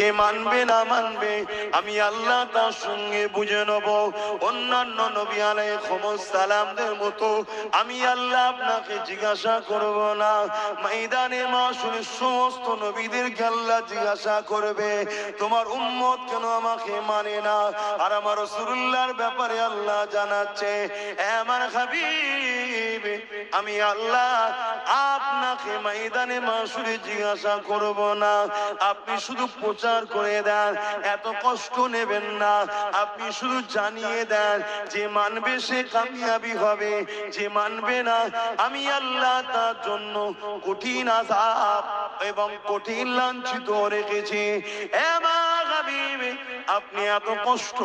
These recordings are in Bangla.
কে মানবে না মানবে আমি আল্লাহ তার সঙ্গে বুঝে নেব। অন্যান্য নবী আলাইহিস সালামদের মতো আমি আল্লাহ আপনাকে জিজ্ঞাসা করব না। ময়দানে মাশরের সমস্ত নবীদেরকে আল্লাহ জিজ্ঞাসা করবে তোমার উম্মত কেন আমাকে মানে না। আর আমার রাসূলুল্লাহর ব্যাপারে আল্লাহ জানাচ্ছে, আমার হাবিব আমি আল্লাহ আপনাকে ময়দানে মাশরে জিজ্ঞাসা করব না। আপনি শুধু প্রচার করে দেন, এত কষ্ট নেবেন না। আপনি শুধু জানিয়ে দেন, যে মানবে সে কামিয়াবি হবে, যে মানবে না আমি আল্লাহ তার জন্য কঠিন আযাব এবং কঠিন লাঞ্ছিত রেখেছি। আমার হাবিব আপনি এত কষ্ট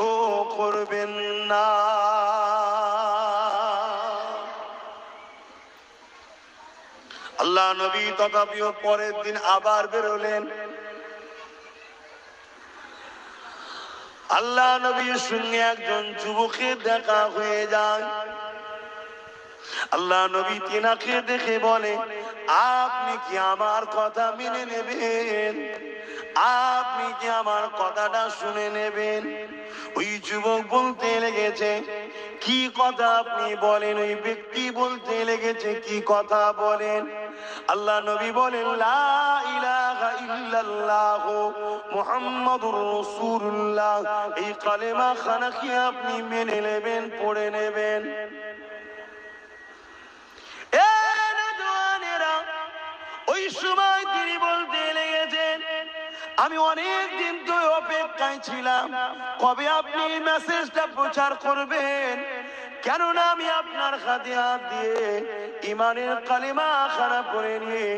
করবেন না। আল্লাহ নবী তথাপিও পরের দিন আবার বেরোলেন। আল্লাহ নবীর সঙ্গে একজন যুবকের দেখা হয়ে যায়। আল্লাহ নবী তিনাকে দেখে বলে, আপনি কি আমার কথা মেনে নেবেন? আপনি কি আমার কথাটা শুনে নেবেন? ওই যুবক বলতে লেগেছে, কি কথা আপনি বলেন? ওই ব্যক্তি বলতে লেগেছে, কি কথা বলেন? আল্লাহ নবী বলেন, লা ইলাহা ইল্লাল্লাহ মুহাম্মাদুর রাসূলুল্লাহ। এই কালেমা খানা কি আপনি মেনে নেবেন, পড়ে নেবেন? ওই সময় তিনি বলতে লেগেছেন, আমি অনেক দিন ধরে অপেক্ষায় ছিলাম কবে আপনি এই মেসেজটা প্রচার করবেন। কেননা আমি আপনার হাতে হাত দিয়ে ইমানের কালেমা খানা পড়ে নিয়ে